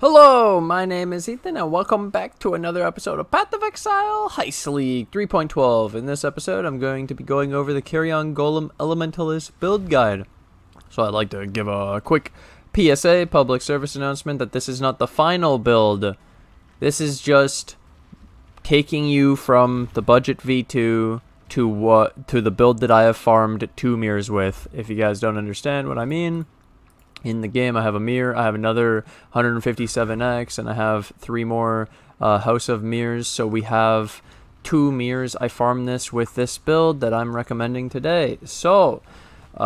Hello, my name is Ethan, and welcome back to another episode of Path of Exile Heist League 3.12. In this episode, I'm going to be going over the Carrion Golem Elementalist build guide. So I'd like to give a quick PSA, public service announcement, that this is not the final build. This is just taking you from the budget V2 to the build that I have farmed 2 mirrors with. If you guys don't understand what I mean, in the game I have a mirror, I have another 157x, and I have 3 more House of Mirrors, so we have 2 mirrors. I farmed this with this build that I'm recommending today. So we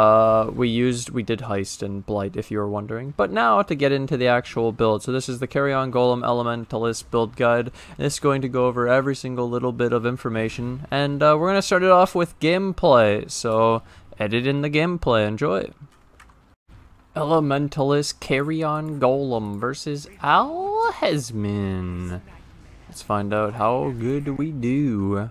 did Heist and Blight, if you were wondering. But now to get into the actual build. So this is the Carrion Golem Elementalist build guide. It's going to go over every single little bit of information, and we're going to start it off with gameplay. So edit in the gameplay. Enjoy. Elementalist Carrion Golem versus Alhazmin. Let's find out how good we do.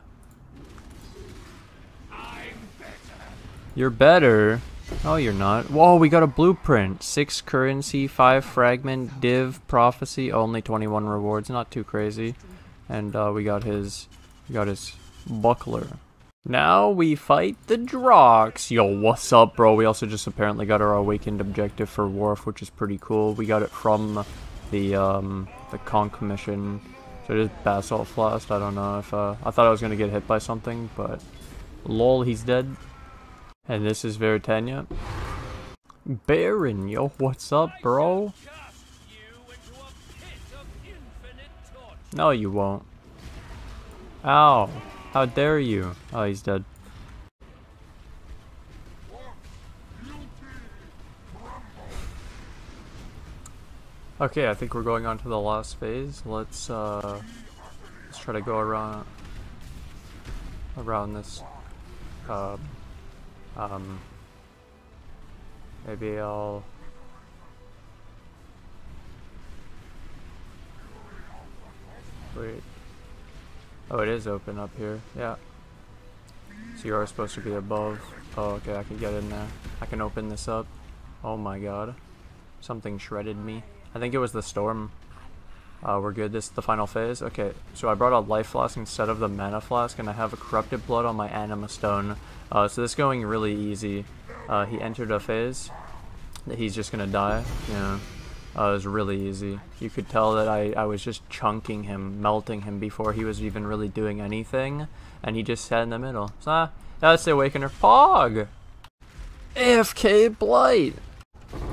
You're better? Oh, you're not. Whoa, we got a blueprint. 6 currency, 5 fragment, div, prophecy, only 21 rewards. Not too crazy. And we got his buckler. Now we fight the Drox. Yo, what's up, bro? We also just apparently got our awakened objective for Worf, which is pretty cool. We got it from the Conch mission. So it is Basalt Flask. I don't know if I thought I was gonna get hit by something, but lol, he's dead. And this is Veritania. Baron, yo, what's up, bro? No, you won't. Ow. How dare you? Oh, he's dead. Okay, I think we're going on to the last phase. Let's try to go around this. Maybe I'll. Wait. Oh, it is open up here. Yeah. So you are supposed to be above. Oh, okay, I can get in there. I can open this up. Oh my god. Something shredded me. I think it was the storm. We're good. This is the final phase. Okay, so I brought a life flask instead of the mana flask, and I have a corrupted blood on my anima stone. So this is going really easy. He entered a phase that he's just gonna die. Yeah. It was really easy. You could tell that I was just chunking him, melting him before he was even really doing anything, and he just sat in the middle. So, that's the Awakener. Pog! AFK Blight!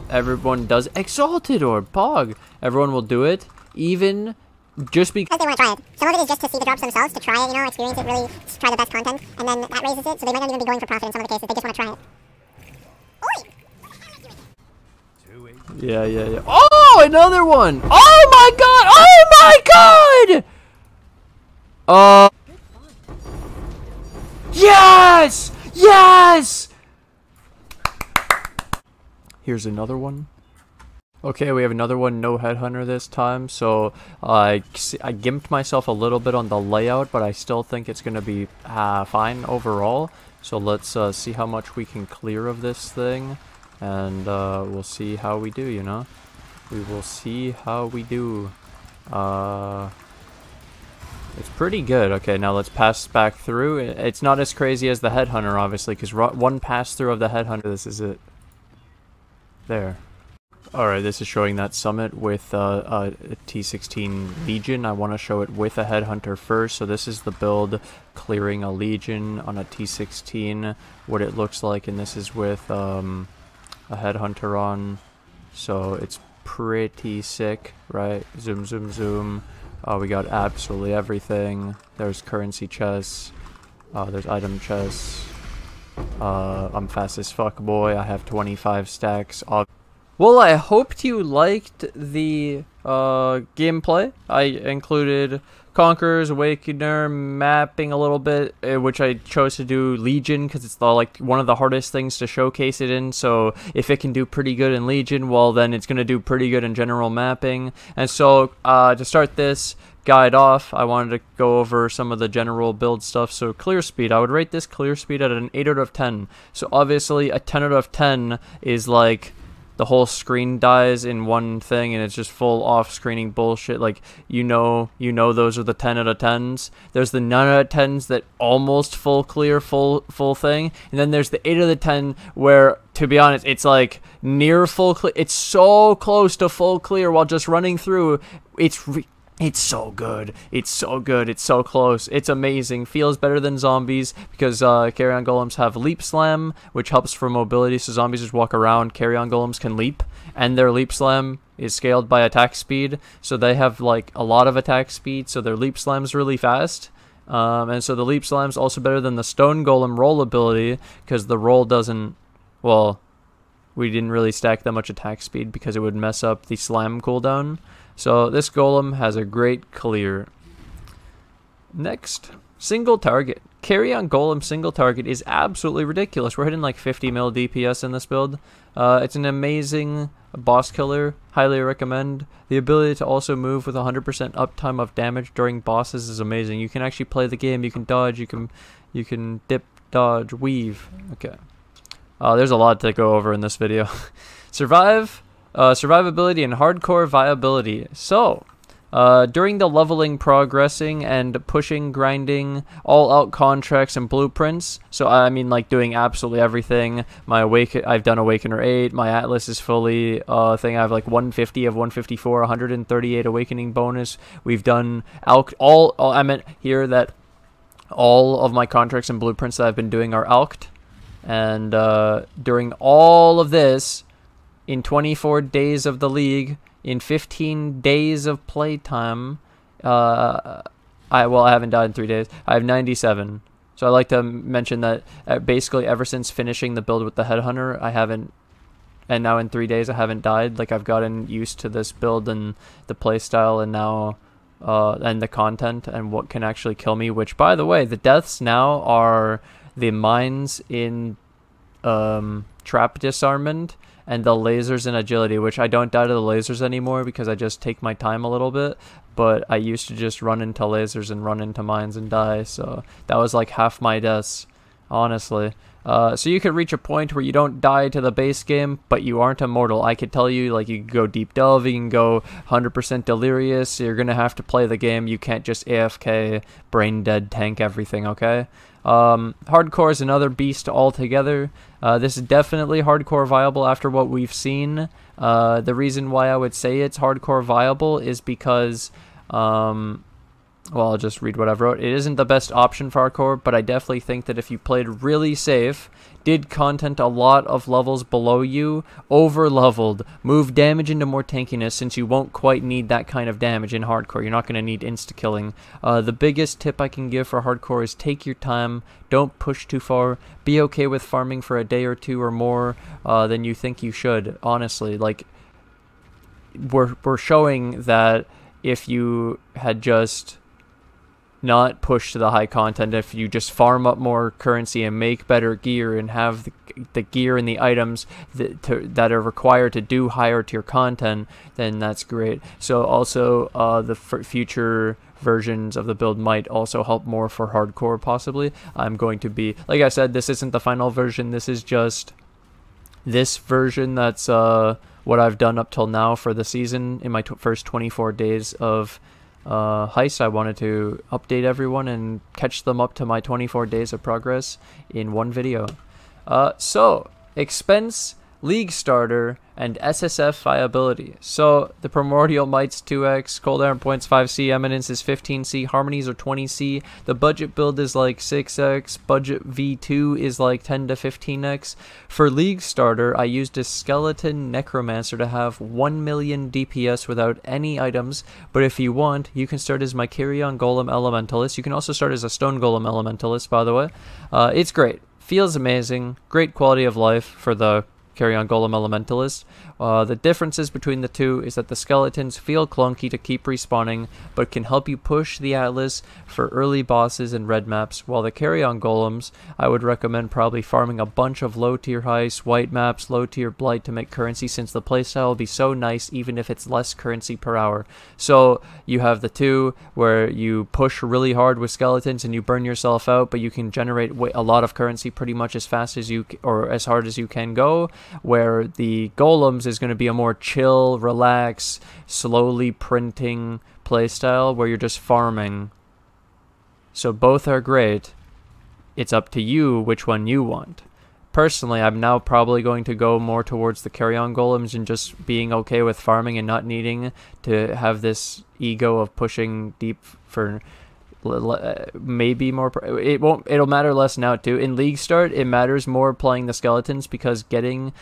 Everyone does Exalted Orb. Pog! Everyone will do it, even just because they want to try it. Some of it is just to see the drops themselves, to try it, you know, experience it, really try the best content, and then that raises it, so they might not even be going for profit in some of the cases, they just want to try it. Yeah. Oh, another one! Oh my god! Oh my god! Yes! Yes! Here's another one. Okay, we have another one, no headhunter this time, so I gimped myself a little bit on the layout, but I still think it's gonna be fine overall. So let's see how much we can clear of this thing. And we'll see how we do, you know? We will see how we do. It's pretty good. Okay, now let's pass back through. It's not as crazy as the Headhunter, obviously, because one pass through of the Headhunter, this is it. There. Alright, this is showing that summit with a T16 Legion. I want to show it with a Headhunter first. So this is the build clearing a Legion on a T16, what it looks like, and this is with a Headhunter on, so it's pretty sick, right? Zoom, zoom, zoom. We got absolutely everything. There's currency chests. There's item chests. I'm fast as fuck, boy. I have 25 stacks. Well, I hoped you liked the gameplay. I included Conquerors, Awakener, mapping a little bit, which I chose to do Legion because it's one of the hardest things to showcase it in. So if it can do pretty good in Legion, well then it's gonna do pretty good in general mapping. And so to start this guide off, I wanted to go over some of the general build stuff. So clear speed, I would rate this clear speed at an 8 out of 10. So obviously a 10 out of 10 is like the whole screen dies in one thing and it's just full off-screening bullshit. Like, you know those are the 10 out of 10s. There's the 9 out of 10s that almost full clear, full thing. And then there's the 8 out of the 10 where, to be honest, it's like near full clear. It's so close to full clear while just running through. It's so good. It's so good. It's so close. It's amazing. Feels better than zombies because carrion golems have leap slam, which helps for mobility. So zombies just walk around. Carrion golems can leap, and their leap slam is scaled by attack speed. So they have like a lot of attack speed. So their leap slam's really fast. And so the leap slam's also better than the stone golem roll ability because the roll doesn't. Well, we didn't really stack that much attack speed because it would mess up the slam cooldown. So this golem has a great clear. Next, single target. Carrion golem single target is absolutely ridiculous. We're hitting like 50 mil DPS in this build. It's an amazing boss killer. Highly recommend. The ability to also move with 100% uptime of damage during bosses is amazing. You can actually play the game. You can dodge. You can dip, dodge, weave. Okay. There's a lot to go over in this video. Survivability and hardcore viability. So, during the leveling, progressing, and pushing, grinding, all-out contracts and blueprints. So I mean, like doing absolutely everything. I've done Awakener 8. My Atlas is fully I have like 150 of 154, 138 Awakening bonus. We've done I meant here that all of my contracts and blueprints that I've been doing are alked. And during all of this, in 24 days of the league, in 15 days of playtime, I haven't died in 3 days. I have 97. So I like to mention that basically ever since finishing the build with the Headhunter, I haven't, and now in 3 days I haven't died. Like, I've gotten used to this build and the playstyle, and now and the content and what can actually kill me. Which, by the way, the deaths now are the mines in trap disarmament and the lasers in agility, which I don't die to the lasers anymore because I just take my time a little bit, but I used to just run into lasers and run into mines and die, so that was like half my deaths, honestly. So you could reach a point where you don't die to the base game, but you aren't immortal. I could tell you, like, you can go deep delve, you can go 100% delirious, you're gonna have to play the game, you can't just AFK, brain dead, tank everything, okay? Hardcore is another beast altogether. This is definitely hardcore viable after what we've seen. The reason why I would say it's hardcore viable is because, well, I'll just read what I've wrote. It isn't the best option for hardcore, but I definitely think that if you played really safe, did content a lot of levels below you, over-leveled, move damage into more tankiness, since you won't quite need that kind of damage in hardcore. You're not going to need insta-killing. The biggest tip I can give for hardcore is take your time, don't push too far, be okay with farming for a day or two or more than you think you should, honestly. Like, we're showing that if you had just not push to the high content, if you just farm up more currency and make better gear and have the gear and the items that are required to do higher tier content, then that's great. So also the future versions of the build might also help more for hardcore, possibly. I'm going to be, like I said, this isn't the final version, this is just this version. That's what I've done up till now for the season in my first 24 days of heist. I wanted to update everyone and catch them up to my 24 days of progress in one video. So, expense, league starter, and SSF viability. So, the Primordial Might's 2x, Cold Iron Points 5c, Eminence is 15c, Harmonies are 20c, the budget build is like 6x, budget V2 is like 10 to 15x. For league starter, I used a Skeleton Necromancer to have 1 million DPS without any items, but if you want, you can start as my Carrion Golem Elementalist. You can also start as a Stone Golem Elementalist, by the way. It's great. Feels amazing. Great quality of life for the Carrion Golem Elementalist. The differences between the two is that the skeletons feel clunky to keep respawning, but can help you push the Atlas for early bosses and red maps, while the Carrion Golems, I would recommend probably farming a bunch of low tier heist, white maps, low tier blight to make currency, since the playstyle will be so nice even if it's less currency per hour. So you have the two where you push really hard with skeletons and you burn yourself out, but you can generate a lot of currency pretty much as fast as you, or as hard as you can go. where the Golems is going to be a more chill, relax, slowly printing playstyle where you're just farming. So both are great. It's up to you which one you want. Personally, I'm now probably going to go more towards the Carrion Golems and just being okay with farming and not needing to have this ego of pushing deep for maybe more. It'll matter less now too. In League Start, it matters more playing the skeletons because getting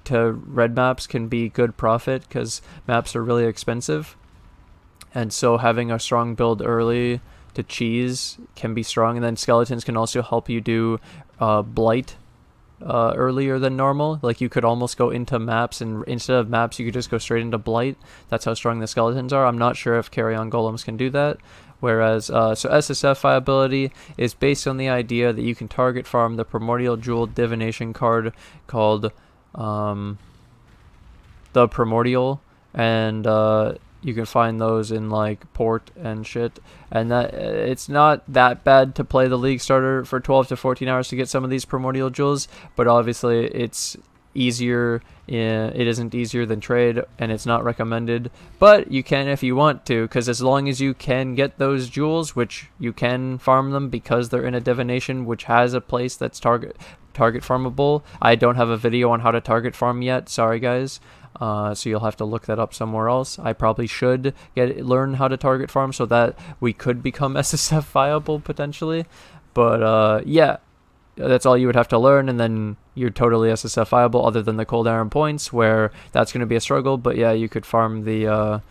to red maps can be good profit because maps are really expensive. And so having a strong build early to cheese can be strong, and then skeletons can also help you do blight earlier than normal. Like you could almost go into maps, and instead of maps you could just go straight into blight. That's how strong the skeletons are. I'm not sure if Carrion Golems can do that. Whereas so SSF viability is based on the idea that you can target farm the Primordial Jewel Divination card called the Primordial, and you can find those in like port and shit, and that it's not that bad to play the League Starter for 12 to 14 hours to get some of these Primordial Jewels, but obviously it's easier. It isn't easier than trade, and it's not recommended, but you can if you want to, because as long as you can get those jewels, which you can farm them because they're in a divination which has a place that's target farmable. I don't have a video on how to target farm yet, sorry guys. So you'll have to look that up somewhere else. I probably should learn how to target farm so that we could become SSF viable potentially. But yeah, that's all you would have to learn, and then you're totally SSF viable, other than the Cold Iron points, where that's going to be a struggle. But yeah, you could farm the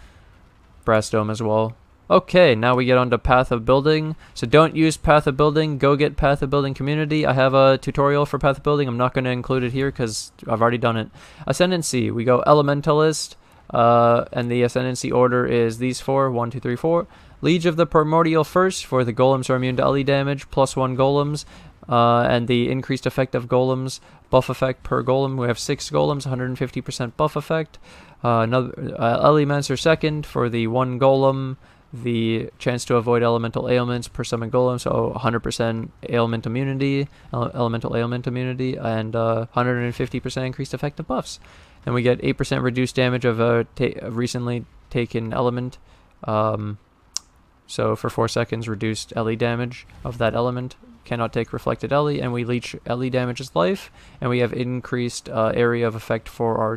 Brass Dome as well. Okay, now we get on to Path of Building. So don't use Path of Building, go get Path of Building Community. I have a tutorial for Path of Building. I'm not going to include it here because I've already done it. Ascendancy, we go Elementalist, and the Ascendancy order is these four, 1, 2, 3, 4. Liege of the Primordial first, for the Golems are immune to LE damage, +1 Golems, and the increased effect of Golems, buff effect per Golem. We have 6 Golems, 150% buff effect. Another Elemancer second, for the 1 Golem, the chance to avoid elemental ailments per summon golem, so 100% ailment immunity, elemental ailment immunity, and 150% increased effective buffs. And we get 8% reduced damage of a recently taken element. So for 4 seconds, reduced LE damage of that element. Cannot take reflected LE, and we leech LE damage as life, and we have increased area of effect for our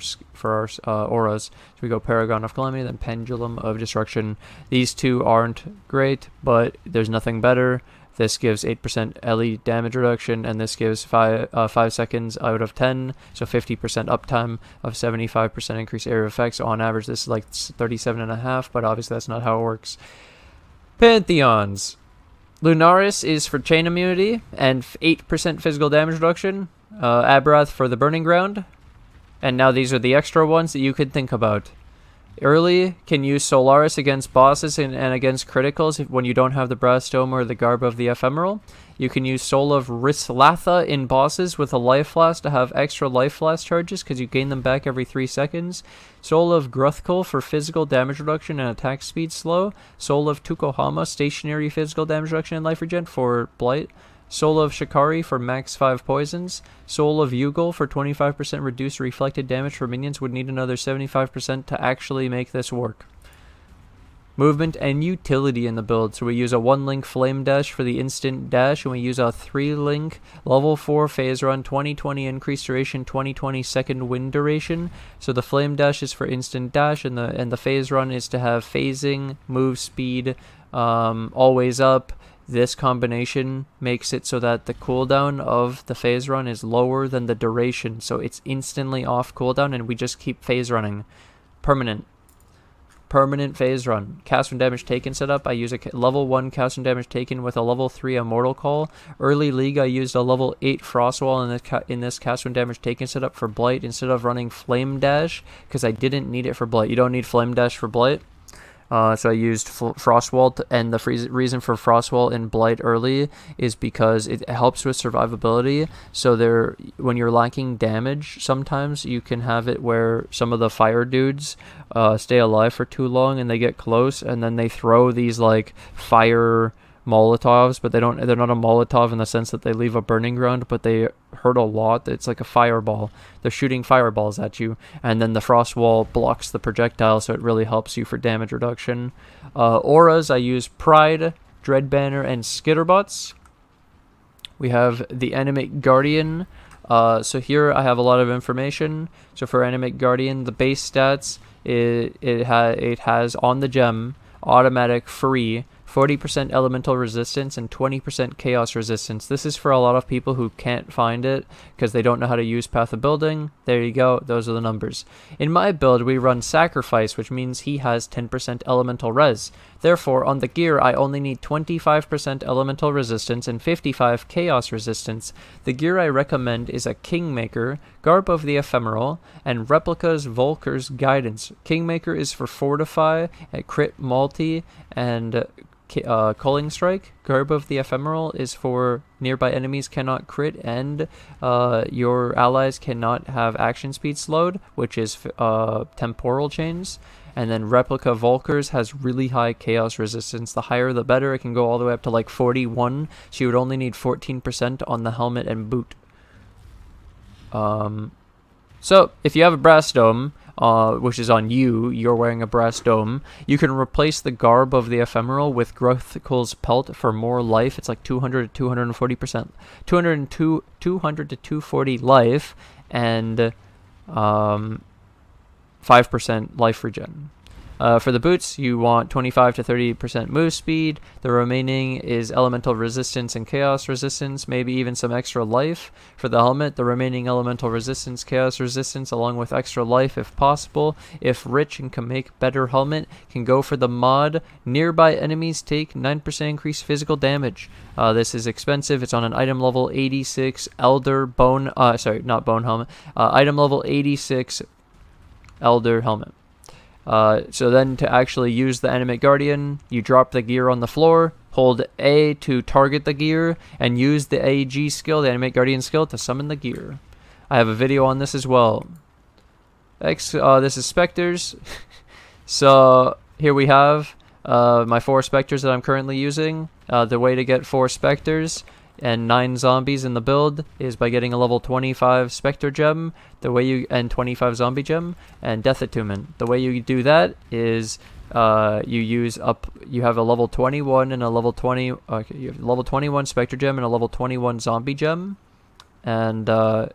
auras. So we go Paragon of Calamity, then Pendulum of Destruction. These two aren't great, but there's nothing better. This gives 8% LE damage reduction, and this gives 5 seconds out of 10, so 50% uptime of 75% increased area of effect. So on average, this is like 37.5, but obviously that's not how it works. Pantheons. Lunaris is for chain immunity and 8% physical damage reduction. Abrath for the Burning Ground. And now these are the extra ones that you could think about. Early can use Solaris against bosses and against criticals when you don't have the Brass Dome or the Garb of the Ephemeral. You can use Soul of Rislatha in bosses with a Life Flask to have extra Life Flask charges because you gain them back every 3 seconds. Soul of Gruthkul for physical damage reduction and attack speed slow. Soul of Tukohama, stationary physical damage reduction and life regen for Blight. Soul of Shikari for max 5 poisons. Soul of Yugal for 25% reduced reflected damage for minions. Would need another 75% to actually make this work. Movement and utility in the build. So we use a 1-link Flame Dash for the instant dash, and we use a 3-link level 4 phase run, 20/20 increased duration, 20/20 second wind duration. So the Flame Dash is for instant dash, and the phase run is to have phasing, move speed, always up. This combination makes it so that the cooldown of the phase run is lower than the duration, so it's instantly off cooldown, and we just keep phase running. Permanent phase run. Cast when damage taken setup. I use a level 1 cast when damage taken with a level 3 Immortal Call. Early League, I used a level 8 Frostwall in this cast when damage taken setup for Blight instead of running Flame Dash, because I didn't need it for Blight. You don't need Flame Dash for Blight. So I used Frostwall, and the reason for Frostwall in Blight early is because it helps with survivability. So when you're lacking damage, sometimes you can have it where some of the fire dudes stay alive for too long, and they get close, and then they throw these like fire Molotovs, but they're not a Molotov in the sense that they leave a burning ground, but they hurt a lot. It's like a fireball. They're shooting fireballs at you, and then the frost wall blocks the projectile, so it really helps you for damage reduction. Auras, I use Pride, Dreadbanner, and Skitterbots. We have the Animate Guardian. So here I have a lot of information. So for Animate Guardian, the base stats, it has on the gem, automatic, free, 40% elemental resistance and 20% chaos resistance. This is for a lot of people who can't find it because they don't know how to use Path of Building. There you go. Those are the numbers. In my build, we run Sacrifice, which means he has 10% elemental res. Therefore, on the gear, I only need 25% elemental resistance and 55 chaos resistance. The gear I recommend is a Kingmaker, Garb of the Ephemeral, and Replica's Volker's Guidance. Kingmaker is for Fortify, Crit Multi, and Culling Strike. Garb of the Ephemeral is for nearby enemies cannot crit and your allies cannot have action speed slowed, which is Temporal Chains. And then Replica Volkers has really high chaos resistance. The higher the better. It can go all the way up to like 41. So you would only need 14% on the helmet and boot. So if you have a brass dome, which is on you, you're wearing a brass dome, you can replace the Garb of the Ephemeral with Grothical's Pelt for more life. It's like 200 to 240%, 200 to 240 life, and 5% life regen. For the boots, you want 25 to 30% move speed. The remaining is elemental resistance and chaos resistance, maybe even some extra life. For the helmet, the remaining elemental resistance, chaos resistance, along with extra life if possible. If rich and can make better helmet, can go for the mod. Nearby enemies take 9% increased physical damage. This is expensive. It's on an item level 86 Elder Bone, not Bone Helmet. Item level 86 Elder Helmet. So then to actually use the Animate Guardian, you drop the gear on the floor, hold A to target the gear, and use the AG skill, the Animate Guardian skill, to summon the gear. I have a video on this as well. This is Spectres. So here we have my 4 Spectres that I'm currently using. The way to get 4 Spectres and 9 zombies in the build is by getting a level 25 Spectre gem, and 25 zombie gem, and Death Attunement. The way you do that is you have a level 21 and a level 20. You have a level 21 Spectre gem and a level 21 zombie gem, and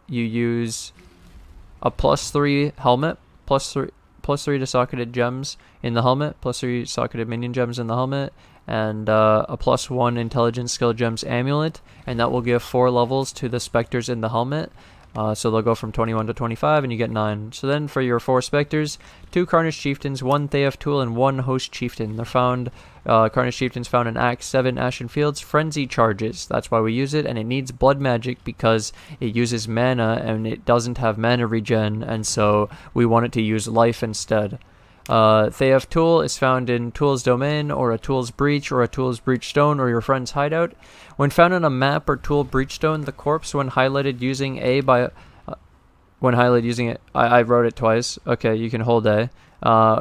you use a +3 helmet, +3 to socketed gems in the helmet, +3 socketed minion gems in the helmet, and a +1 intelligence skill gems amulet, and that will give 4 levels to the Spectres in the helmet. So they'll go from 21 to 25 and you get 9. So then for your 4 Spectres, 2 Carnage Chieftains, 1 Theif Tool, and 1 Host Chieftain. They're found, Carnage Chieftains found in Act 7 Ashen Fields. Frenzy charges, that's why we use it, and it needs blood magic because it uses mana and it doesn't have mana regen, and so we want it to use life instead. Theif Tool is found in Tool's Domain, or a Tool's Breach, or a Tool's Breachstone, or your friend's hideout. When found on a map or Tool Breachstone, the corpse, when highlighted using A by... when highlighted using it... I wrote it twice. Okay, you can hold A.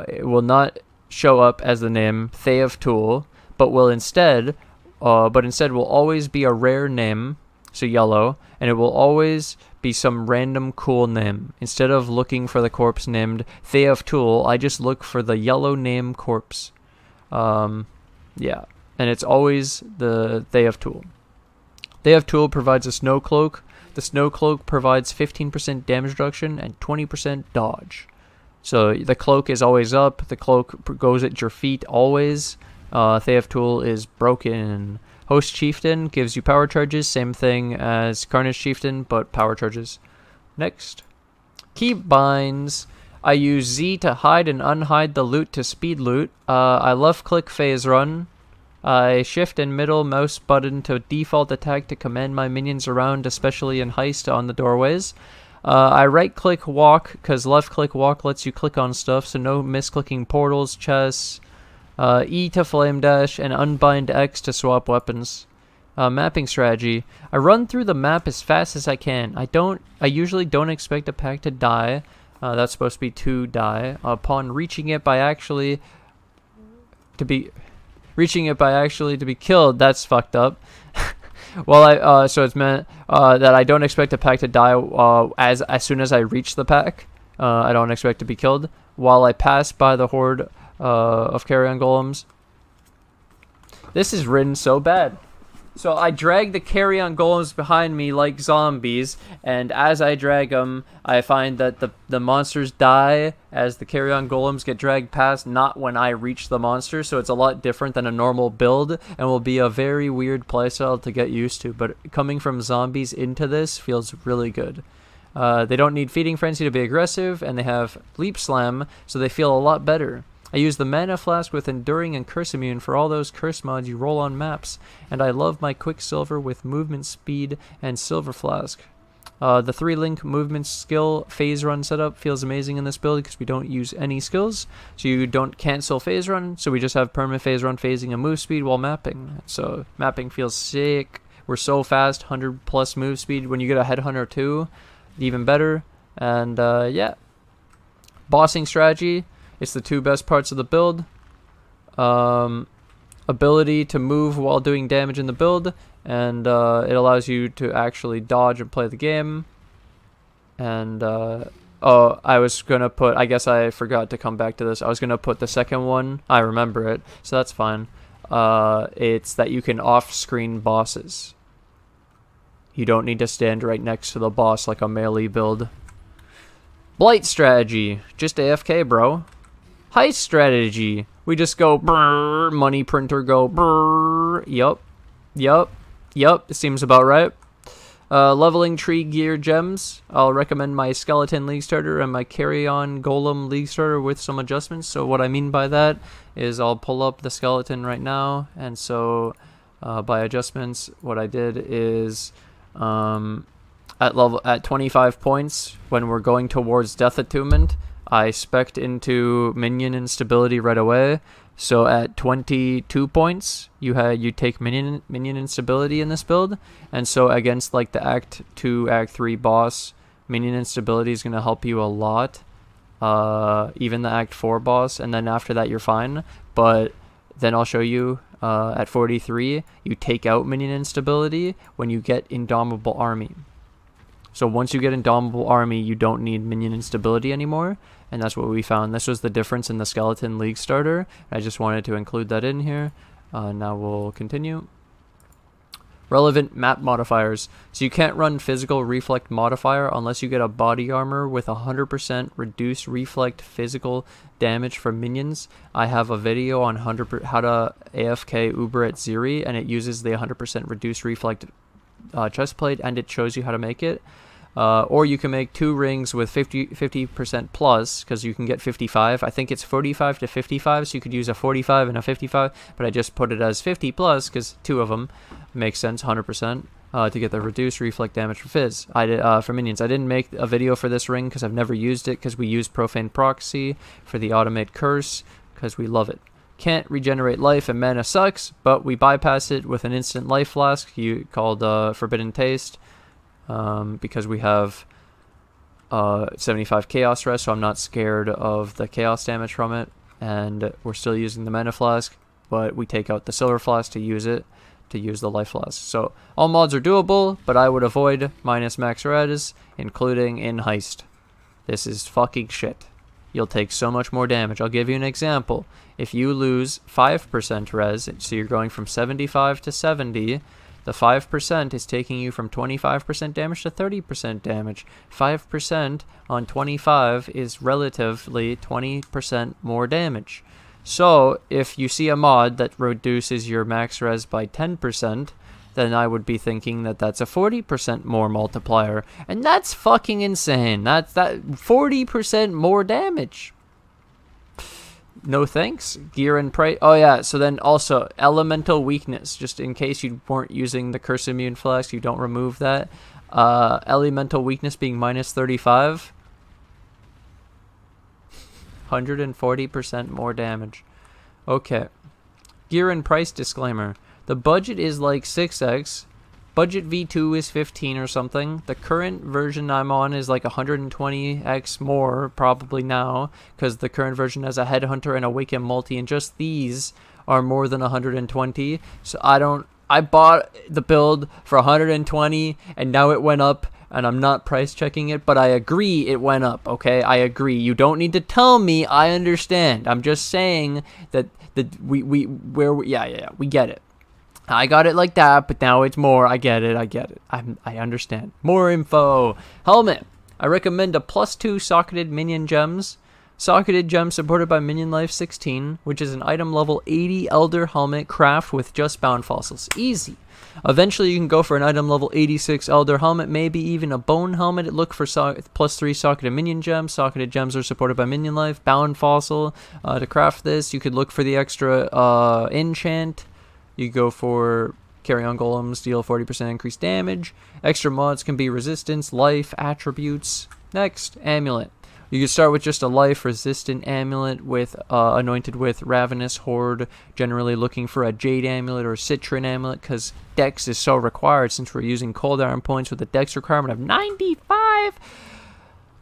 It will not show up as the name Theif Tool, but will instead... will always be a rare name, so yellow, and it will always be some random cool name. Instead of looking for the corpse named Theif Tool, I just look for the yellow name corpse. Yeah, and it's always the Theif Tool. Theif Tool provides a Snow Cloak. The Snow Cloak provides 15% damage reduction and 20% dodge. So the cloak is always up. The cloak goes at your feet always. Theif Tool is broken. Host Chieftain gives you power charges, same thing as Carnage Chieftain, but power charges. Next. Keep Binds. I use Z to hide and unhide the loot to speed loot. I left click phase run. I shift and middle mouse button to default attack to command my minions around, especially in heist on the doorways. I right click walk because left click walk lets you click on stuff, so no misclicking portals, chests. E to flame dash, and unbind X to swap weapons. Mapping strategy. I run through the map as fast as I can. I usually don't expect a pack to die. That's supposed to be to die. Upon reaching it by actually... Reaching it by actually to be killed, that's fucked up. Well, so it's meant that I don't expect a pack to die as soon as I reach the pack. I don't expect to be killed while I pass by the horde of carrion golems. This is written so bad. So I drag the carrion golems behind me like zombies, and as I drag them, I find that the monsters die as the carrion golems get dragged past, not when I reach the monster, so it's a lot different than a normal build, and will be a very weird playstyle to get used to, but coming from zombies into this feels really good. They don't need Feeding Frenzy to be aggressive, and they have Leap Slam, so they feel a lot better. I use the Mana Flask with Enduring and Curse Immune for all those curse mods you roll on maps, and I love my Quicksilver with Movement Speed and Silver Flask. The 3-link movement skill phase run setup feels amazing in this build because we don't use any skills, so you don't cancel phase run, so we just have permanent phase run phasing and move speed while mapping. So mapping feels sick. We're so fast, 100 plus move speed. When you get a Headhunter too, even better. And yeah, bossing strategy. It's the two best parts of the build. Ability to move while doing damage in the build, and it allows you to actually dodge and play the game. And oh, I was gonna put, I guess I forgot to come back to this. I was gonna put the second one. I remember it, so that's fine. It's that you can off-screen bosses. You don't need to stand right next to the boss like a melee build. Blight strategy, just AFK, bro. Heist strategy, we just go brrr, money printer go brrr. Yup. It seems about right. Leveling tree gear gems. I'll recommend my Skeleton League Starter and my Carrion Golem League Starter with some adjustments. So what I mean by that is I'll pull up the skeleton right now, and so by adjustments, what I did is at 25 points when we're going towards Death Attunement, I spec'd into minion instability right away. So at 22 points, you take minion instability in this build, and so against like the Act 2, Act 3 boss, minion instability is gonna help you a lot. Even the Act 4 boss, and then after that you're fine. But then I'll show you at 43, you take out minion instability when you get Indomitable Army. So once you get Indomitable Army, you don't need minion instability anymore, and that's what we found. This was the difference in the Skeleton League Starter. I just wanted to include that in here. Now we'll continue. Relevant map modifiers. So you can't run Physical Reflect modifier unless you get a body armor with 100% reduced reflect physical damage from minions. I have a video on how to AFK Uber at Zeri, and it uses the 100% reduced reflect chestplate, and it shows you how to make it. Or you can make 2 rings with 50% plus, because you can get 55. I think it's 45 to 55, so you could use a 45 and a 55, but I just put it as 50 plus because 2 of them makes sense, 100%, to get the reduced reflect damage for Fizz. I did for minions. I didn't make a video for this ring because I've never used it, because we use Profane Proxy for the Automate Curse because we love it. Can't regenerate life and mana sucks, but we bypass it with an instant life flask called Forbidden Taste, because we have 75 chaos rest, so I'm not scared of the chaos damage from it, and we're still using the mana flask, but we take out the silver flask to use the life flask. So all mods are doable, but I would avoid minus max res, including in heist. This is fucking shit. You'll take so much more damage. I'll give you an example. If you lose 5% res, so you're going from 75 to 70, the 5% is taking you from 25% damage to 30% damage. 5% on 25 is relatively 20% more damage. So if you see a mod that reduces your max res by 10%, then I would be thinking that that's a 40% more multiplier. And that's fucking insane. That's 40% more damage. No thanks. Gear and price. Oh yeah, so then also elemental weakness, just in case you weren't using the Curse Immune Flask, you don't remove that. Elemental weakness being minus 35. 140% more damage. Okay. Gear and price disclaimer. The budget is like 6x. Budget V2 is 15 or something. The current version I'm on is like 120x more probably now, because the current version has a Headhunter and a Awaken multi, and just these are more than 120. So I bought the build for 120 and now it went up, and I'm not price checking it, but I agree it went up, okay? I agree. You don't need to tell me. I understand. I'm just saying that we get it. I got it like that, but now it's more. I get it. I understand. More info. Helmet. I recommend a +2 socketed minion gems. Socketed gem supported by Minion Life 16, which is an item level 80 Elder Helmet craft with just bound fossils. Easy. Eventually you can go for an item level 86 Elder Helmet, maybe even a Bone Helmet. Look for +3 socketed minion gems. Socketed gems are supported by Minion Life. Bound fossil. To craft this, you could look for the extra enchant. You go for Carrion Golems, deal 40% increased damage. Extra mods can be resistance, life, attributes. Next, amulet. You can start with just a life resistant amulet with anointed with Ravenous Horde, generally looking for a Jade amulet or Citron amulet because Dex is so required since we're using Cold Iron points with a Dex requirement of 95.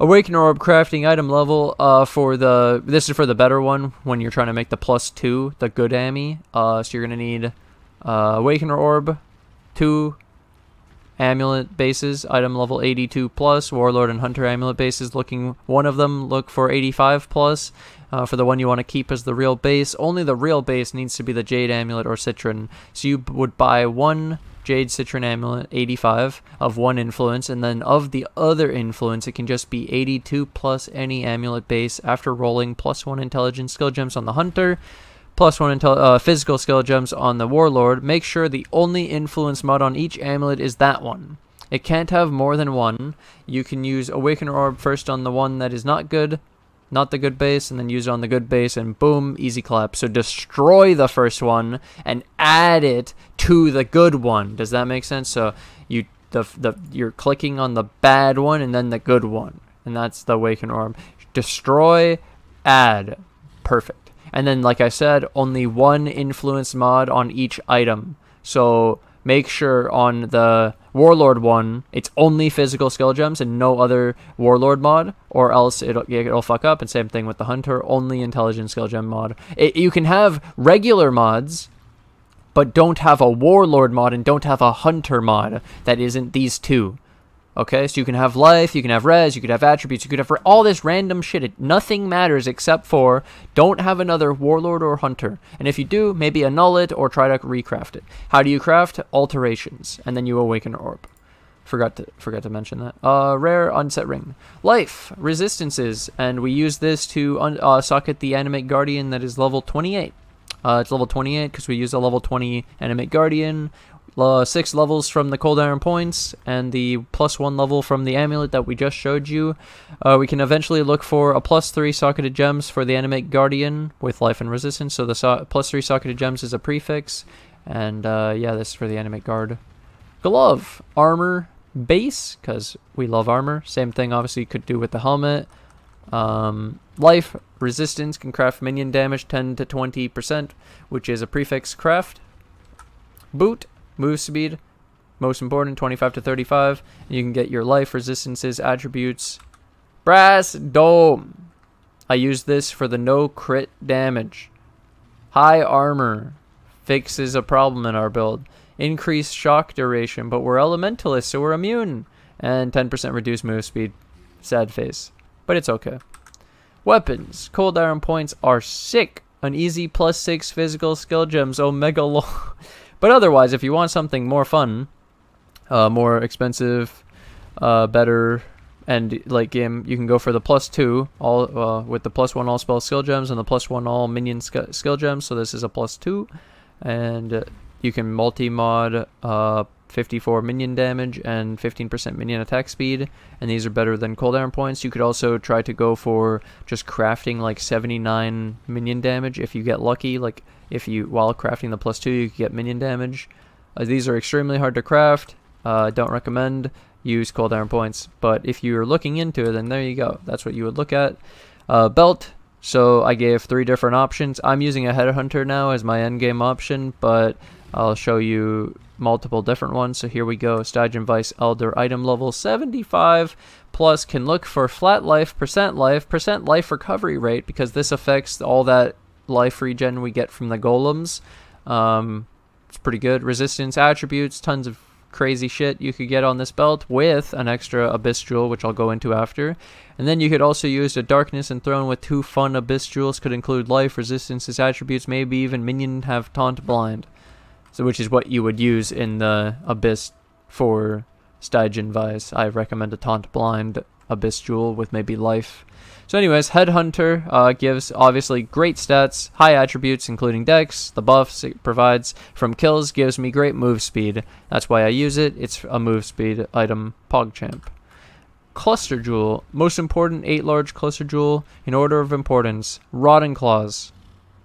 Awaken Orb crafting item level this is for the better one when you're trying to make the +2, the good Ami. So you're gonna need Awakener Orb, 2 amulet bases, item level 82 plus, Warlord and Hunter amulet bases, one of them look for 85 plus. For the one you want to keep as the real base, only the real base needs to be the Jade amulet or Citron. So you would buy one Jade Citron amulet, 85 of one influence, and then of the other influence it can just be 82 plus any amulet base after rolling +1 intelligence skill gems on the Hunter, +1 physical skill gems on the Warlord. Make sure the only influence mod on each amulet is that one. It can't have more than one. You can use Awakener Orb first on the one that is not good, not the good base, and then use it on the good base, and boom, easy clap. So destroy the first one and add it to the good one. Does that make sense? So you're clicking on the bad one and then the good one, and that's the Awakener Orb. Destroy, add, perfect. And then, like I said, only one influence mod on each item. So make sure on the Warlord one, it's only physical skill gems and no other Warlord mod, or else it'll fuck up. And same thing with the Hunter, only intelligent skill gem mod. You can have regular mods, but don't have a Warlord mod and don't have a Hunter mod that isn't these two. Okay, so you can have life, you can have res, you could have attributes, you could have all this random shit. Nothing matters except for don't have another Warlord or Hunter. And if you do, maybe annul it or try to recraft it. How do you craft? Alterations, and then you awaken Orb. Forgot to mention that. Rare Unset Ring. Life, resistances, and we use this to socket the Animate Guardian that is level 28. It's level 28 because we use a level 20 Animate Guardian. 6 levels from the Cold Iron points and the +1 level from the amulet that we just showed you. We can eventually look for a +3 socketed gems for the Animate Guardian with life and resistance. So the +3 socketed gems is a prefix, and yeah, this is for the Animate Guard. Glove, armor base, because we love armor. Same thing obviously you could do with the helmet. Life, resistance, can craft minion damage 10 to 20%, which is a prefix craft. Boot, move speed, most important, 25 to 35. And you can get your life, resistances, attributes. Brass Dome. I use this for the no crit damage. High armor fixes a problem in our build. Increased shock duration, but we're elementalists, so we're immune. And 10% reduced move speed. Sad face, but it's okay. Weapons. Cold Iron points are sick. An easy +6 physical skill gems. Omega low. But otherwise, if you want something more fun, more expensive, better, and late game, you can go for the +2 all with the +1 all spell skill gems and the +1 all minion skill gems. So this is a +2, and you can multi-mod 54 minion damage and 15% minion attack speed, and these are better than Cold Iron points. You could also try to go for just crafting like 79 minion damage if you get lucky. Like if you, while crafting the +2, you could get minion damage. These are extremely hard to craft. Don't recommend. Use Cold Iron points. But if you're looking into it, then there you go. That's what you would look at. Belt. So I gave 3 different options. I'm using a Headhunter now as my endgame option, but I'll show you multiple different ones. So here we go. Stygian Vice Elder, item level 75 plus, can look for flat life, percent life recovery rate, because this affects all that life regen we get from the golems. It's pretty good. Resistance attributes, tons of crazy shit you could get on this belt with an extra Abyss Jewel, which I'll go into after. And then you could also use the Darkness and Throne with 2 fun Abyss Jewels. Could include life, resistances, attributes, maybe even minion have Taunt Blind. So which is what you would use in the Abyss for Stygian Vice. I recommend a Taunt Blind Abyss Jewel with maybe life. So anyways, Headhunter gives obviously great stats, high attributes including dex, the buffs it provides from kills gives me great move speed. That's why I use it. It's a move speed item, PogChamp. Cluster Jewel, most important 8 large Cluster Jewel in order of importance. Rotting Claws,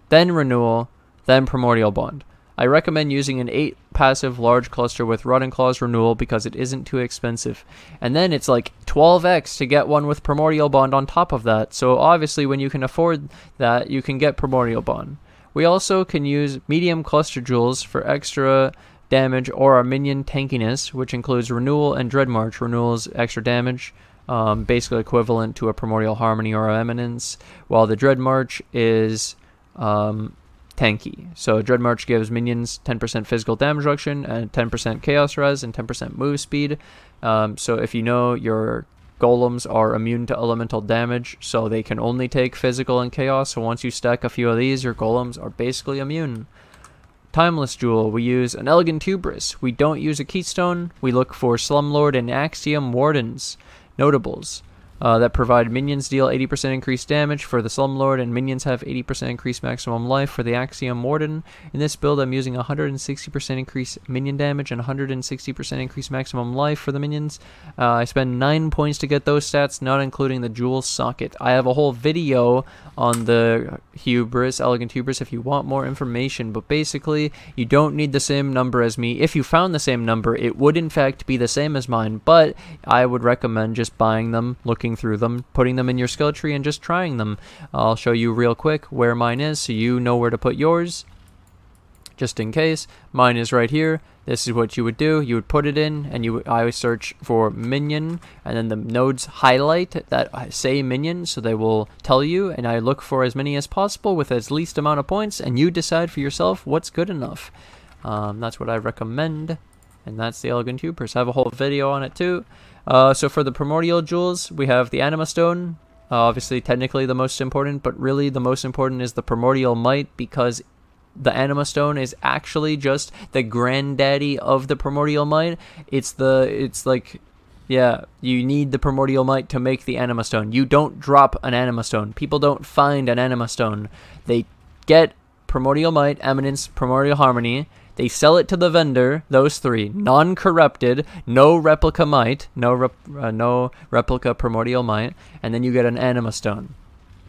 then Renewal, then Primordial Bond. I recommend using an 8 passive large cluster with Rotting Claws Renewal because it isn't too expensive. And then it's like 12x to get one with Primordial Bond on top of that. So obviously when you can afford that, you can get Primordial Bond. We also can use medium cluster jewels for extra damage or our minion tankiness, which includes Renewal and Dreadmarch. Renewal's extra damage, basically equivalent to a Primordial Harmony or a Eminence, while the Dreadmarch is tanky. So Dreadmarch gives minions 10% physical damage reduction and 10% chaos res and 10% move speed. So if you know, your golems are immune to elemental damage, so they can only take physical and chaos. So once you stack a few of these, your golems are basically immune. Timeless Jewel, we use an Elegant Hubris. We don't use a Keystone. We look for Slumlord and Axiom Wardens. Notables that provide minions deal 80% increased damage for the Slumlord, and minions have 80% increased maximum life for the Axiom Warden. In this build, I'm using 160% increased minion damage and 160% increased maximum life for the minions. I spend 9 points to get those stats, not including the Jewel Socket. I have a whole video on the Hubris, Elegant Hubris, if you want more information, but basically, you don't need the same number as me. If you found the same number, it would in fact be the same as mine, but I would recommend just buying them, looking through them, putting them in your skill tree, and just trying them. I'll show you real quick where mine is so you know where to put yours, just in case. Mine is right here. This is what you would do. You would put it in, and I would search for minion, and then the nodes highlight that say minion, so they will tell you, and I look for as many as possible with as least amount of points, and you decide for yourself what's good enough. That's what I recommend, and that's the Elegant Hubris. I have a whole video on it too. So for the Primordial Jewels, we have the Anima Stone, obviously technically the most important, but really the most important is the Primordial Might, because the Anima Stone is actually just the granddaddy of the Primordial Might. It's like, yeah, you need the Primordial Might to make the Anima Stone. You don't drop an Anima Stone. People don't find an Anima Stone. They get Primordial Might, Eminence, Primordial Harmony. They sell it to the vendor, those 3, non-corrupted, no replica might, no replica Primordial Might, and then you get an Anima Stone.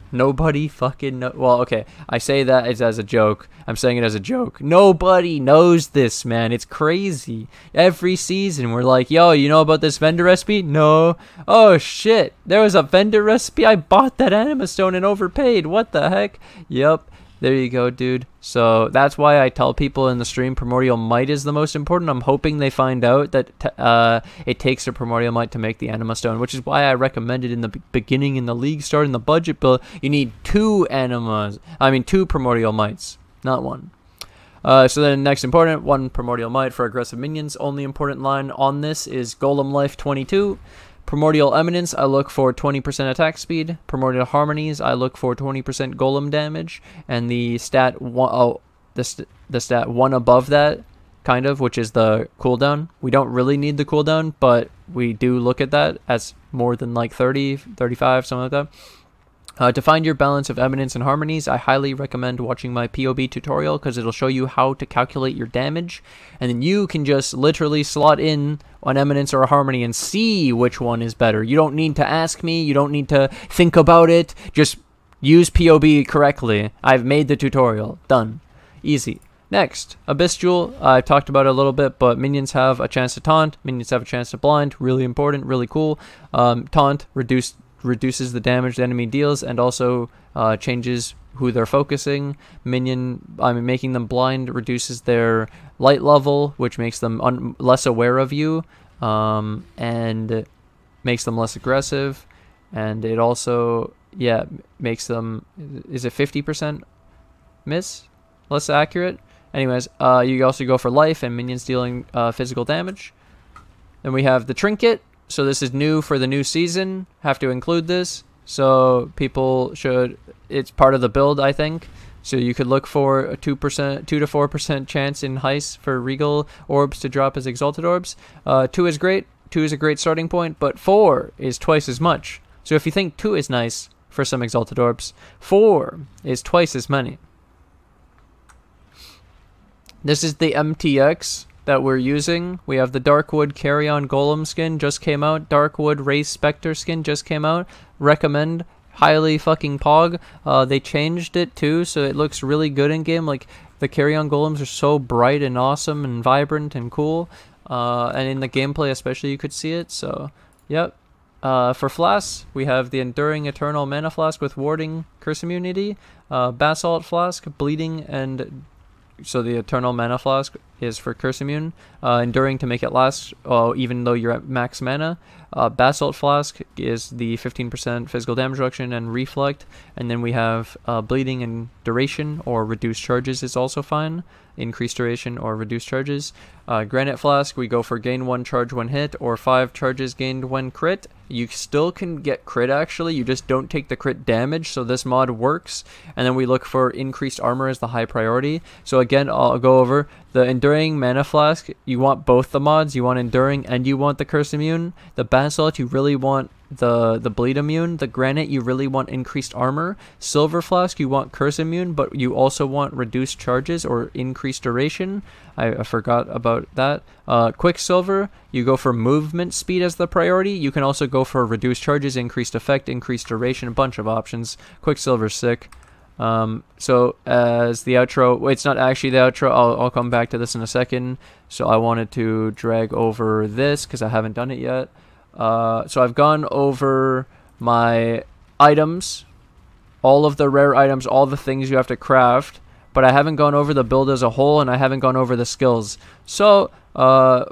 Nobody fucking know. Well, okay, I say that as a joke. I'm saying it as a joke. Nobody knows this, man. It's crazy. Every season, we're like, yo, you know about this vendor recipe? No. Oh, shit. There was a vendor recipe? I bought that Anima Stone and overpaid. What the heck? Yep. There you go, dude. So that's why I tell people in the stream Primordial Might is the most important. I'm hoping they find out that it takes a Primordial Might to make the Anima Stone, which is why I recommended in the beginning in the league start in the budget build, you need 2 Primordial Mights, not 1. So then next important, 1 Primordial Might for aggressive minions. Only important line on this is Golem Life 22. Primordial Eminence, I look for 20% attack speed. Primordial Harmonies, I look for 20% golem damage. And the stat the stat 1 above that, kind of, which is the cooldown. We don't really need the cooldown, but we do look at that as more than like 30, 35, something like that. To find your balance of Eminence and Harmonies, I highly recommend watching my POB tutorial because it'll show you how to calculate your damage, and then you can just literally slot in an Eminence or a Harmony and see which one is better. You don't need to ask me, you don't need to think about it, just use POB correctly. I've made the tutorial. Done. Easy. Next, Abyss Jewel. I talked about it a little bit, but minions have a chance to taunt, minions have a chance to blind. Really important, really cool. Taunt reduces the damage the enemy deals, and also changes who they're focusing. Making them blind reduces their light level, which makes them less aware of you, and makes them less aggressive. And it also, yeah, makes them, is it 50%? miss, less accurate. Anyways, you also go for life and minions dealing physical damage. Then we have the trinket. So this is new for the new season. Have to include this. So people should, it's part of the build, I think. So you could look for a 2 to 4% chance in heist for regal orbs to drop as exalted orbs. 2 is great. 2 is a great starting point, but 4 is twice as much. So if you think 2 is nice for some exalted orbs, 4 is twice as many. This is the MTX that we're using. We have the Darkwood Carrion Golem skin just came out. Darkwood Race Spectre skin just came out. Recommend. Highly fucking pog. They changed it too, so it looks really good in game. Like, the Carrion Golems are so bright and awesome and vibrant and cool. And in the gameplay especially you could see it, so yep. For Flasks, we have the Enduring Eternal Mana Flask with Warding Curse Immunity. Basalt Flask, Bleeding, and so the Eternal Mana Flask is for Curse Immune. Enduring to make it last even though you're at max mana. Basalt Flask is the 15% physical damage reduction and reflect. And then we have Bleeding and Duration, or Reduced Charges is also fine. Increased Duration or Reduced Charges. Granite Flask, we go for gain 1 charge when hit, or 5 charges gained when crit. You still can get crit actually, you just don't take the crit damage, so this mod works. And then we look for increased armor as the high priority. So again, I'll go over the Enduring Mana Flask. You want both the mods, you want Enduring and you want the Curse Immune. The Basalt, you really want the Bleed Immune. The Granite, you really want increased armor. Silver Flask, you want Curse Immune, but you also want reduced charges or increased duration. I forgot about that. Quicksilver, you go for movement speed as the priority. You can also go for reduced charges, increased effect, increased duration, a bunch of options. Quicksilver's sick. So as the outro, it's not actually the outro, I'll come back to this in a second. So I wanted to drag over this because I haven't done it yet. So I've gone over my items, all of the rare items, all the things you have to craft, but I haven't gone over the build as a whole, and I haven't gone over the skills. So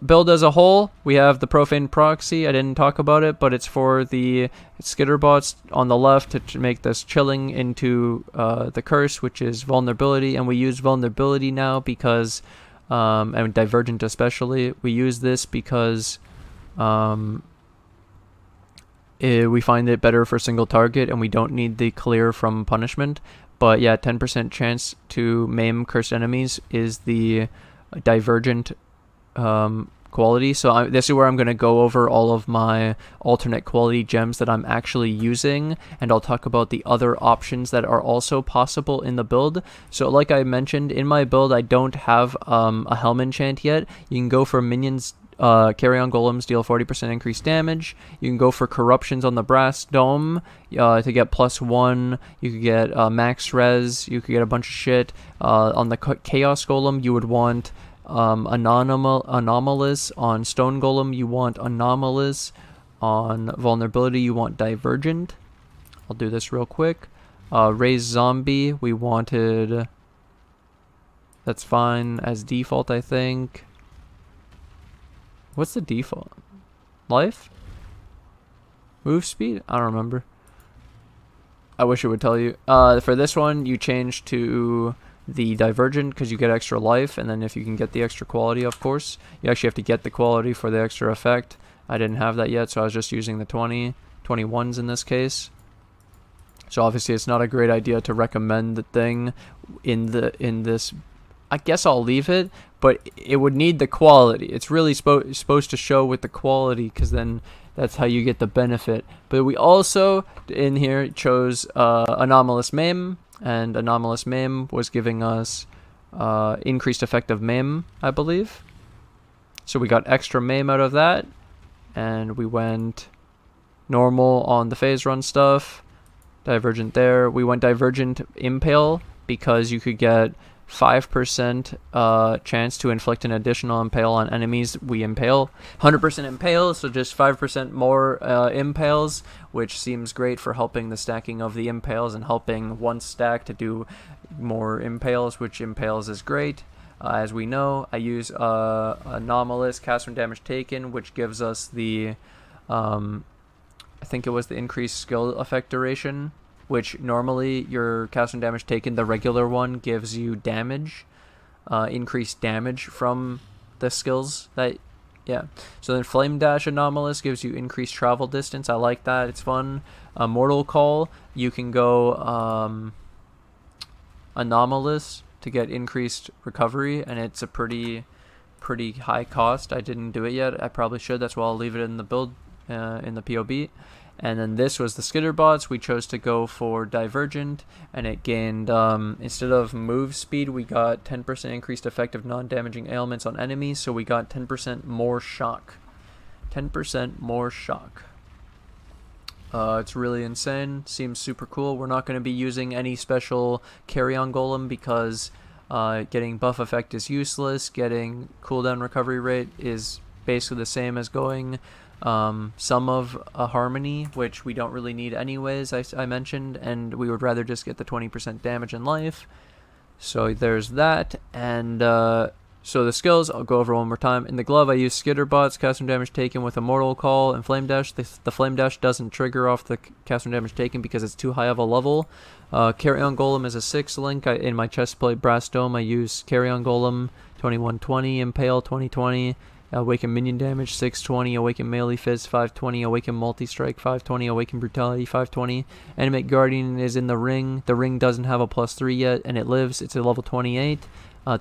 build as a whole, we have the Profane Proxy. I didn't talk about it, but it's for the Skitterbots on the left to make this chilling into the curse, which is vulnerability, and we use vulnerability now because, and Divergent especially, we use this because we find it better for single target, and we don't need the clear from punishment. But yeah, 10% chance to maim cursed enemies is the Divergent quality. So this is where I'm going to go over all of my alternate quality gems that I'm actually using, and I'll talk about the other options that are also possible in the build. So like I mentioned, in my build I don't have a Helm enchant yet. You can go for minions, Carrion Golems deal 40% increased damage. You can go for Corruptions on the Brass Dome to get +1. You could get max res. You could get a bunch of shit. On the Chaos Golem, you would want Anomalous. On Stone Golem, you want Anomalous. On Vulnerability, you want Divergent. I'll do this real quick. Raised Zombie, we wanted... That's fine as default, I think. What's the default? Life? Move speed? I don't remember. I wish it would tell you. For this one, you change to the Divergent because you get extra life, and then if you can get the extra quality, of course. You actually have to get the quality for the extra effect. I didn't have that yet, so I was just using the 21s in this case. So obviously it's not a great idea to recommend the thing in this. I guess I'll leave it, but it would need the quality. It's really supposed to show with the quality, because then that's how you get the benefit. But we also, in here, chose Anomalous Maim, and Anomalous Maim was giving us increased effect of Maim, I believe. So we got extra Maim out of that, and we went normal on the phase run stuff, Divergent there. We went Divergent Impale, because you could get 5% chance to inflict an additional impale on enemies we impale. 100% impale, so just 5% more impales, which seems great for helping the stacking of the impales and helping one stack to do more impales, which impales is great. As we know, I use Anomalous Cast from Damage Taken, which gives us the I think it was the increased skill effect duration. which normally your cast on damage taken, the regular one, gives you damage, increased damage from the skills that, yeah. So then Flame Dash Anomalous gives you increased travel distance. I like that. It's fun. Mortal Call, you can go Anomalous to get increased recovery, and it's a pretty high cost. I didn't do it yet. I probably should. That's why I'll leave it in the build, in the POB. And then this was the Skitterbots. We chose to go for Divergent, and it gained, instead of move speed, we got 10% increased effect of non-damaging ailments on enemies, so we got 10% more shock. 10% more shock. It's really insane. Seems super cool. We're not going to be using any special Carrion Golem because getting buff effect is useless. Getting cooldown recovery rate is basically the same as going some of a Harmony, which we don't really need anyways, I mentioned, and we would rather just get the 20% damage in life. So there's that, and so the skills, I'll go over one more time. In the glove, I use Skitterbots, cast some damage taken with a Mortal Call and Flame Dash. The Flame Dash doesn't trigger off the cast some damage taken because it's too high of a level. Carrion Golem is a 6 link. In my chestplate Brass Dome, I use Carrion Golem, 2120, Impale, 2020, Awaken Minion Damage, 620, Awaken Melee Fizz, 520, Awaken Multi-Strike, 520, Awaken Brutality, 520. Animate Guardian is in the ring. The ring doesn't have a +3 yet, and it lives. It's a level 28.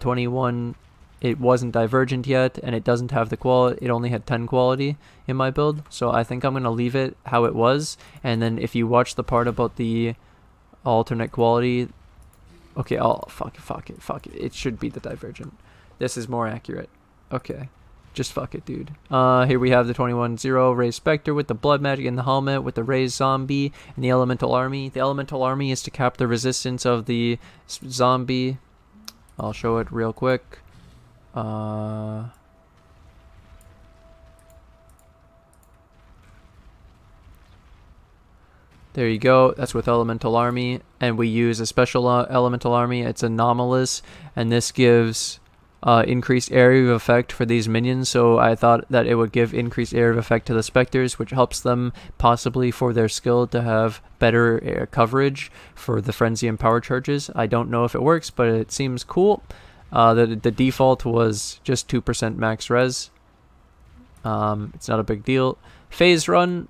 21, it wasn't Divergent yet, and it doesn't have the quality. It only had 10 quality in my build, so I think I'm going to leave it how it was. And then if you watch the part about the alternate quality, okay, fuck it. It should be the Divergent. This is more accurate. Okay. Just fuck it, dude. Here we have the 21-0 Raised Spectre with the Blood Magic in the helmet, with the Raised Zombie and the Elemental Army. The Elemental Army is to cap the resistance of the zombie. I'll show it real quick. There you go. That's with Elemental Army, and we use a special Elemental Army. It's Anomalous, and this gives increased area of effect for these minions, so I thought that it would give increased area of effect to the Spectres, which helps them possibly for their skill to have better air coverage for the Frenzy and Power Charges. I don't know if it works, but it seems cool. The default was just 2% max res. It's not a big deal. Phase Run,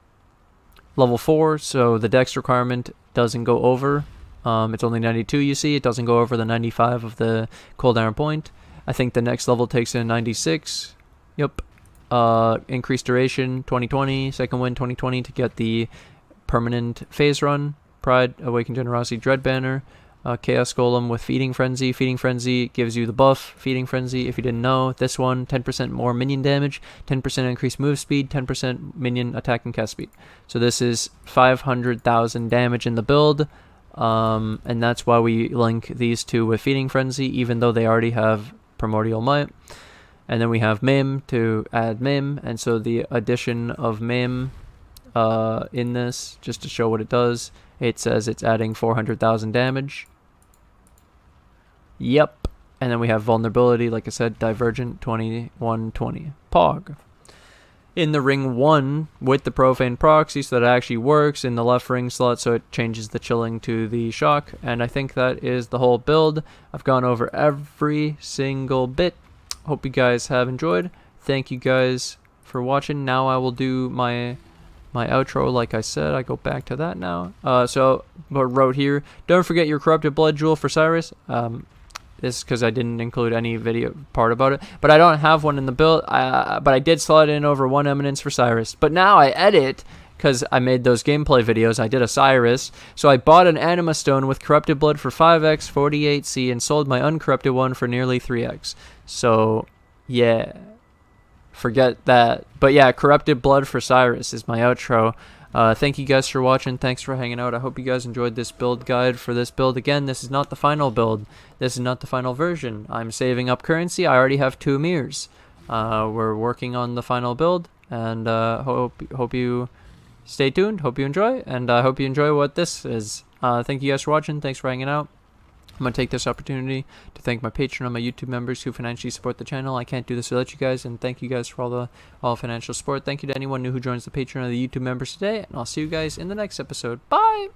level 4, so the dex requirement doesn't go over. It's only 92, you see. It doesn't go over the 95 of the cooldown point. I think the next level takes in 96. Yep. Increased duration, 2020. Second wind, 2020 to get the permanent phase run. Pride, Awakened Generosity, Dread Banner. Chaos Golem with Feeding Frenzy. Feeding Frenzy gives you the buff. Feeding Frenzy, if you didn't know. This one, 10% more minion damage, 10% increased move speed, 10% minion attack and cast speed. So this is 500,000 damage in the build. And that's why we link these two with Feeding Frenzy, even though they already have Primordial Might. And then we have Mim to add Mim, and so the addition of Mim in this, just to show what it does, it says it's adding 400,000 damage. Yep. And then we have Vulnerability, like I said, Divergent, 2120. Pog. In the ring 1 with the Profane Proxy, so that it actually works in the left ring slot, so it changes the chilling to the shock. And I think that is the whole build. I've gone over every single bit. Hope you guys have enjoyed. Thank you guys for watching. Now I will do my outro. Like I said, I go back to that now. So I wrote here, don't forget your Corrupted Blood Jewel for Cyrus. This is because I didn't include any video part about it, but I don't have one in the build. But I did slot in over 1 Eminence for Cyrus. But now I edit, because I made those gameplay videos. I did a Cyrus, so I bought an Anima Stone with Corrupted Blood for 5x, 48c, and sold my uncorrupted one for nearly 3x. So yeah, forget that. But yeah, Corrupted Blood for Cyrus is my outro. Thank you guys for watching. Thanks for hanging out. I hope you guys enjoyed this build guide for this build. Again, this is not the final build. This is not the final version. I'm saving up currency. I already have 2 mirrors. We're working on the final build, and hope you stay tuned. Hope you enjoy, and I hope you enjoy what this is. Thank you guys for watching. Thanks for hanging out. I'm going to take this opportunity to thank my Patreon and my YouTube members who financially support the channel. I can't do this without you guys, and thank you guys for all financial support. Thank you to anyone new who joins the Patreon or the YouTube members today, and I'll see you guys in the next episode. Bye!